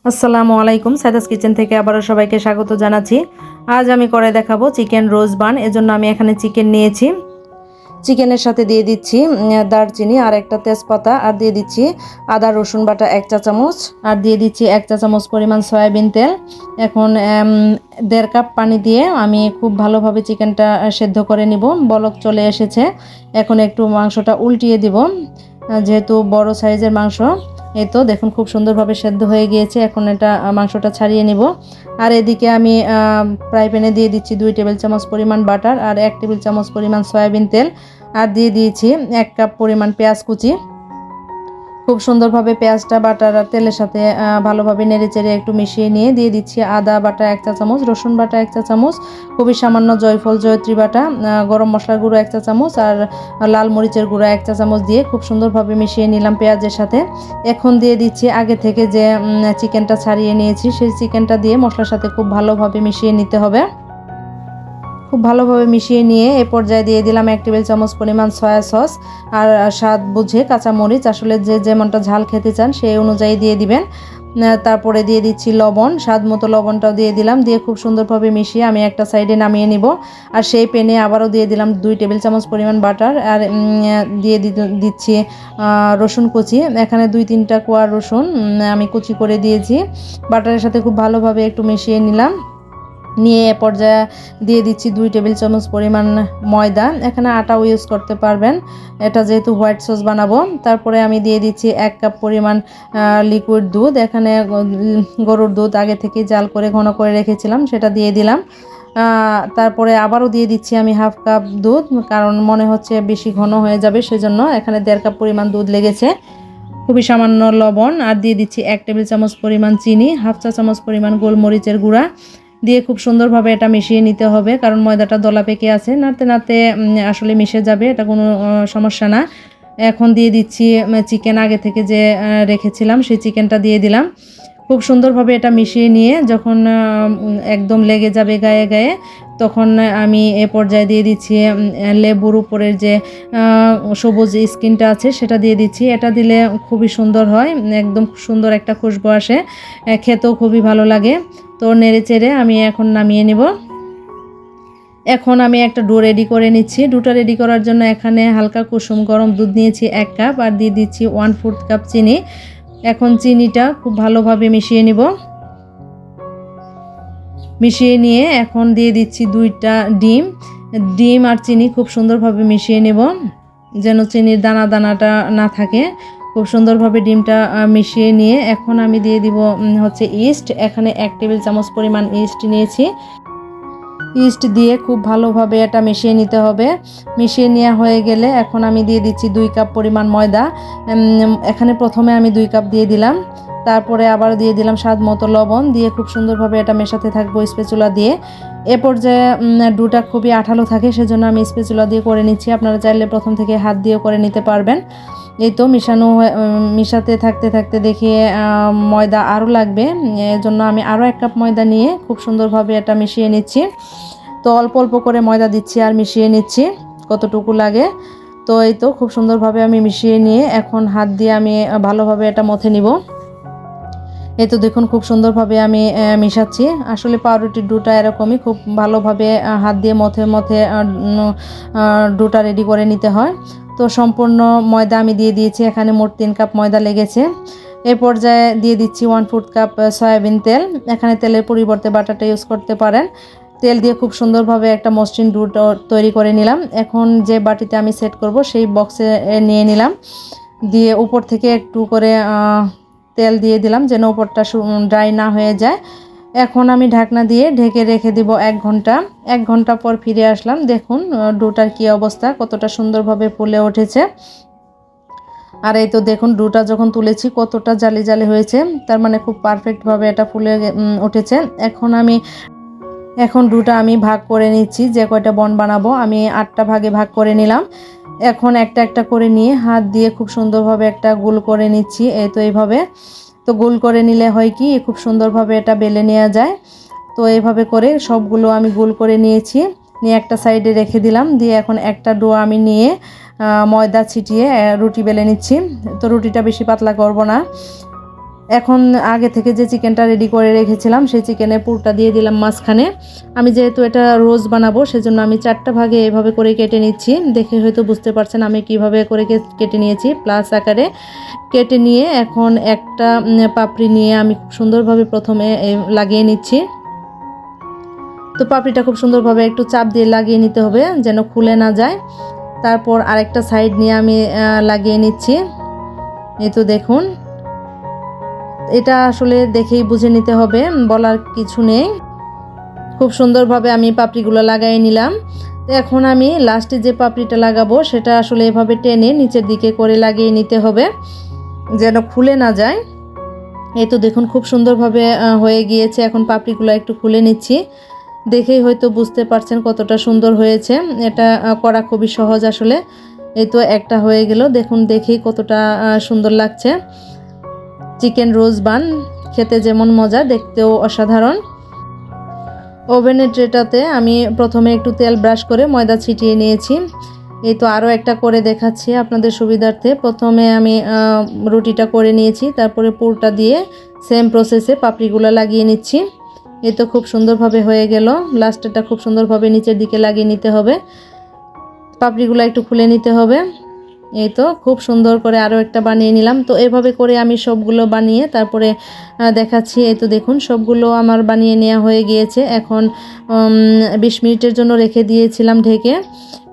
আসসালামু আলাইকুম। সাইদাস কিচেন থেকে আবারও সবাইকে স্বাগত জানাচ্ছি। আজ আমি করে দেখাবো চিকেন রোজ বান। এজন্য আমি এখানে চিকেন নিয়েছি। চিকেনের সাথে দিয়ে দিচ্ছি দারচিনি আর একটা তেজপাতা, আর দিয়ে দিচ্ছি আদা রসুন বাটা 1 চা চামচ, আর দিয়ে দিচ্ছি 1 চা চামচ পরিমাণ সয়াবিন তেল। এখন 1.5 কাপ পানি দিয়ে আমি খুব ভালোভাবে চিকেনটা সেদ্ধ করে নিব। বলক চলে এসেছে। এখন একটু মাংসটা উল্টিয়ে দিব, যেহেতু বড় সাইজের মাংস। এই তো দেখুন খুব সুন্দরভাবে সেদ্ধ হয়ে গিয়েছে। এখন এটা মাংসটা ছাড়িয়ে নিব। আর এদিকে আমি ফ্রাই প্যানে দিয়ে দিচ্ছি 2 টেবিল চামচ পরিমাণ বাটার আর 1 টেবিল চামচ পরিমাণ সয়াবিন তেল, আর দিয়ে দিয়েছি 1 কাপ পরিমাণ পেঁয়াজ কুচি। খুব সুন্দরভাবে পেঁয়াজটা বাটার আর তেলের সাথে ভালোভাবে নেড়েচেড়ে একটু মিশিয়ে নিয়ে দিয়ে দিচ্ছি আদা বাটা 1 চা চামচ, রসুন বাটা 1 চা চামচ, খুবই সামান্য জয়ফল জয়ত্রী বাটা, গরম মশলার গুঁড়ো 1 চা চামচ আর লাল মরিচের গুঁড়ো 1 চা চামচ দিয়ে খুব সুন্দরভাবে মিশিয়ে নিলাম পেঁয়াজের সাথে। এখন দিয়ে দিচ্ছি আগে থেকে যে চিকেনটা ছাড়িয়ে নিয়েছি, সেই চিকেনটা দিয়ে মশলার সাথে খুব ভালোভাবে মিশিয়ে নিতে হবে। খুব ভালোভাবে মিশিয়ে নিয়ে এ পর্যায়ে দিয়ে দিলাম 1 টেবিল চামচ পরিমাণ সয়া সস আর স্বাদ বুঝে কাঁচামরিচ। আসলে যে যেমনটা ঝাল খেতে চান সেই অনুযায়ী দিয়ে দিবেন। তারপরে দিয়ে দিচ্ছি লবণ, স্বাদ মতো লবণটাও দিয়ে দিলাম। দিয়ে খুব সুন্দরভাবে মিশিয়ে আমি একটা সাইডে নামিয়ে নিব। আর সেই প্যানে আবারও দিয়ে দিলাম 2 টেবিল চামচ পরিমাণ বাটার, আর দিয়ে দিচ্ছি রসুন কুচি। এখানে 2-3টা কোয়া রসুন আমি কুচি করে দিয়েছি। বাটারের সাথে খুব ভালোভাবে একটু মিশিয়ে নিলাম। নিয়ে এ পর্যায়ে দিয়ে দিচ্ছি 2 টেবিল চামচ পরিমাণ ময়দা। এখানে আটাও ইউজ করতে পারবেন, এটা যেহেতু হোয়াইট সস বানাবো। তারপরে আমি দিয়ে দিচ্ছি 1 কাপ পরিমাণ লিকুইড দুধ। এখানে গরুর দুধ আগে থেকে জাল করে ঘন করে রেখেছিলাম, সেটা দিয়ে দিলাম। তারপরে আবারও দিয়ে দিচ্ছি আমি 1/2 কাপ দুধ, কারণ মনে হচ্ছে বেশি ঘন হয়ে যাবে, সেজন্য এখানে 1.5 কাপ পরিমাণ দুধ লেগেছে। খুবই সামান্য লবণ, আর দিয়ে দিচ্ছি 1 টেবিল চামচ পরিমাণ চিনি, 1/2 চা চামচ পরিমাণ গোলমরিচের গুঁড়া দিয়ে খুব সুন্দরভাবে এটা মিশিয়ে নিতে হবে, কারণ ময়দাটা দলা পেকে আছে। নাড়তে নাড়তে আসলে মিশে যাবে, এটা কোনো সমস্যা না। এখন দিয়ে দিচ্ছি চিকেন আগে থেকে যে রেখেছিলাম, সেই চিকেনটা দিয়ে দিলাম। খুব সুন্দরভাবে এটা মিশিয়ে নিয়ে যখন একদম লেগে যাবে গায়ে গায়ে, তখন আমি এ পর্যায়ে দিয়ে দিচ্ছি লেবুর উপরের যে সবুজ স্কিনটা আছে সেটা দিয়ে দিচ্ছি। এটা দিলে খুবই সুন্দর হয়, একদম সুন্দর একটা খুশবু আসে, খেতেও খুবই ভালো লাগে। তো নেড়ে চেড়ে আমি এখন নামিয়ে নিব। এখন আমি একটা ডো রেডি করে নিচ্ছি। ডোটা রেডি করার জন্য এখানে হালকা কুসুম গরম দুধ নিয়েছি 1 কাপ, আর দিয়ে দিচ্ছি 1/4 কাপ চিনি। এখন চিনিটা খুব ভালোভাবে মিশিয়ে নিব। মিশিয়ে নিয়ে এখন দিয়ে দিচ্ছি 2টা ডিম আর চিনি খুব সুন্দরভাবে মিশিয়ে নেব, যেন চিনির দানা দানাটা না থাকে। খুব সুন্দরভাবে ডিমটা মিশিয়ে নিয়ে এখন আমি দিয়ে দিব হচ্ছে ইস্ট। এখানে 1 টেবিল চামচ পরিমাণ ইস্ট নিয়েছি। ইস্ট দিয়ে খুব ভালোভাবে এটা মিশিয়ে নিতে হবে। মিশিয়ে নেওয়া হয়ে গেলে এখন আমি দিয়ে দিচ্ছি 2 কাপ পরিমাণ ময়দা। এখানে প্রথমে আমি 2 কাপ দিয়ে দিলাম, তারপরে আবার দিয়ে দিলাম স্বাদ মতো লবণ। দিয়ে খুব সুন্দরভাবে এটা মেশাতে থাকবো স্প্যাচুলা দিয়ে। এ পর্যায়ে ডোটা খুবই আঠালো থাকে, সেজন্য আমি স্প্যাচুলা দিয়ে করে নিচ্ছি। আপনারা চাইলে প্রথম থেকে হাত দিয়েও করে নিতে পারবেন। এই তো মিশাতে থাকতে থাকতে দেখি ময়দা আরও লাগবে, এজন্য আমি আরও 1 কাপ ময়দা নিয়ে খুব সুন্দরভাবে এটা মিশিয়ে নিচ্ছি। তো অল্প অল্প করে ময়দা দিচ্ছি আর মিশিয়ে নিচ্ছি কতটুকু লাগে। তো এই তো খুব সুন্দরভাবে আমি মিশিয়ে নিয়ে এখন হাত দিয়ে আমি ভালোভাবে এটা মথে নিব। এই তো দেখুন খুব সুন্দরভাবে আমি মিশাচ্ছি। আসলে পাউরুটির ডোটা এরকমই, খুব ভালোভাবে হাত দিয়ে মথে মথে ডোটা রেডি করে নিতে হয়। তো সম্পূর্ণ ময়দা আমি দিয়ে দিয়েছি, এখানে মোট 3 কাপ ময়দা লেগেছে। এর পর্যায়ে দিয়ে দিচ্ছি 1/4 কাপ সয়াবিন তেল। এখানে তেলের পরিবর্তে বাটারটা ইউজ করতে পারেন। তেল দিয়ে খুব সুন্দরভাবে একটা মসৃণ ডো তৈরি করে নিলাম। এখন যে বাটিতে আমি সেট করব সেই বক্সে নিয়ে নিলাম। দিয়ে উপর থেকে একটু করে তেল দিয়ে দিলাম, যেন উপরটা ড্রাই না হয়ে যায়। এখন আমি ঢাকনা দিয়ে ঢেকে রেখে দিব 1 ঘন্টা। 1 ঘন্টা পর ফিরে আসলাম। দেখুন ডোটার কি অবস্থা, কতটা সুন্দরভাবে ফুলে উঠেছে। আর এই তো দেখুন ডোটা যখন তুলেছি কতটা জালি জালি হয়েছে, তার মানে খুব পারফেক্টভাবে এটা ফুলে উঠেছে। এখন ডোটা আমি ভাগ করে নিচ্ছি, যে কয়টা বন বানাবো আমি 8টা ভাগে ভাগ করে নিলাম। এখন একটা একটা করে নিয়ে হাত দিয়ে খুব সুন্দরভাবে একটা গোল করে নিচ্ছি। এই তো এইভাবে। তো গোল করে নিলে হয় কি খুব সুন্দরভাবে এটা বেলে নেওয়া যায়। তো এইভাবে করে সবগুলো আমি গোল করে নিয়েছি, নিয়ে একটা সাইডে রেখে দিলাম। দিয়ে এখন একটা ডো আমি নিয়ে ময়দা ছিটিয়ে রুটি বেলে নিচ্ছি। তো রুটিটা বেশি পাতলা করব না। এখন আগে থেকে যে চিকেনটা রেডি করে রেখেছিলাম সেই চিকেনে পুরটা দিয়ে দিলাম মাঝখানে। আমি যেহেতু এটা রোজ বানাবো সেজন্য আমি 4টা ভাগে এভাবে করে কেটে নিচ্ছি। দেখে হয়তো বুঝতে পারছেন আমি কিভাবে করে কেটে নিয়েছি, প্লাস আকারে কেটে নিয়ে এখন একটা পাপড়ি নিয়ে আমি খুব সুন্দরভাবে প্রথমে লাগিয়ে নিচ্ছি। তো পাপড়িটা খুব সুন্দরভাবে একটু চাপ দিয়ে লাগিয়ে নিতে হবে যেন খুলে না যায়। তারপর আরেকটা সাইড নিয়ে আমি লাগিয়ে নিচ্ছি। এই তো দেখুন, এটা আসলে দেখেই বুঝে নিতে হবে, বলার কিছু নেই। খুব সুন্দরভাবে আমি পাপড়িগুলো লাগিয়ে নিলাম। এখন আমি লাস্টে যে পাপড়িটা লাগাবো সেটা আসলে এভাবে টেনে নিচের দিকে করে লাগিয়ে নিতে হবে যেন খুলে না যায়। এই তো দেখুন খুব সুন্দরভাবে হয়ে গিয়েছে। এখন পাপড়িগুলো একটু খুলে নিচ্ছি। দেখেই হয়তো বুঝতে পারছেন কতটা সুন্দর হয়েছে। এটা করা খুবই সহজ আসলে। এই তো একটা হয়ে গেল, দেখুন দেখেই কতটা সুন্দর লাগছে। চিকেন রোজ বান খেতে যেমন মজা, দেখতেও অসাধারণ। ওভেনের ট্রেটাতে আমি প্রথমে একটু তেল ব্রাশ করে ময়দা ছিটিয়ে নিয়েছি। এই তো আরও একটা করে দেখাচ্ছি আপনাদের সুবিধার্থে। প্রথমে আমি রুটিটা করে নিয়েছি, তারপরে পুরটা দিয়ে সেম প্রসেসে পাপড়িগুলো লাগিয়ে নিচ্ছি। এই তো খুব সুন্দরভাবে হয়ে গেল। লাস্টেরটা খুব সুন্দরভাবে নিচের দিকে লাগিয়ে নিতে হবে, পাপড়িগুলো একটু খুলে নিতে হবে। এই তো খুব সুন্দর করে আরও একটা বানিয়ে নিলাম। তো এভাবে করে আমি সবগুলো বানিয়ে তারপরে দেখাচ্ছি। এই তো দেখুন সবগুলো আমার বানিয়ে নেওয়া হয়ে গিয়েছে। এখন 20 মিনিটের জন্য রেখে দিয়েছিলাম ঢেকে।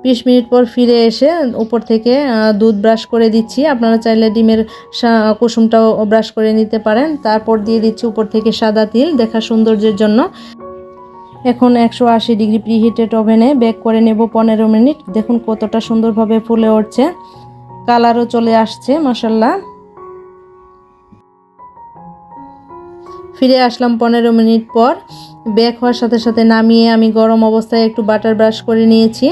20 মিনিট পর ফিরে এসে উপর থেকে দুধ ব্রাশ করে দিচ্ছি। আপনারা চাইলে ডিমের কুসুমটাও ব্রাশ করে নিতে পারেন। তারপর দিয়ে দিচ্ছি উপর থেকে সাদা তিল, দেখা সৌন্দর্যের জন্য। এখন 180 ডিগ্রি প্রিহিটেড ওভেনে বেক করে নেব 15 মিনিট। দেখুন কতটা সুন্দরভাবে ফুলে উঠছে, কালারও চলে আসছে মাশাআল্লাহ। ফিরে আসলাম 15 মিনিট পর। বেক হওয়ার সাথে সাথে নামিয়ে আমি গরম অবস্থায় একটু বাটার ব্রাশ করে নিয়েছি।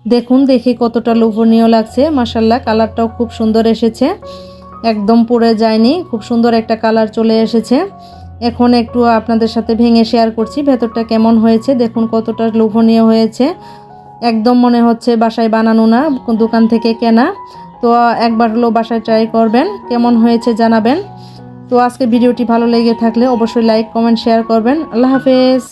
দেখুন দেখে কতটা লোভনীয় লাগছে মাশাআল্লাহ। কালারটাও খুব সুন্দর এসেছে, একদম পুড়ে যায়নি, খুব সুন্দর একটা কালার চলে এসেছে। এখন একটু আপনাদের সাথে ভেঙে শেয়ার করছি ভেতরটা কেমন হয়েছে। দেখুন কতটা লোভনীয় হয়েছে, একদম মনে হচ্ছে বাসায় বানানো না, দোকান থেকে কেনা। তো একবার হলো বাসায় ট্রাই করবেন, কেমন হয়েছে জানাবেন। তো আজকে ভিডিওটি ভালো লেগে থাকলে অবশ্যই লাইক কমেন্ট শেয়ার করবেন। আল্লাহ হাফেজ।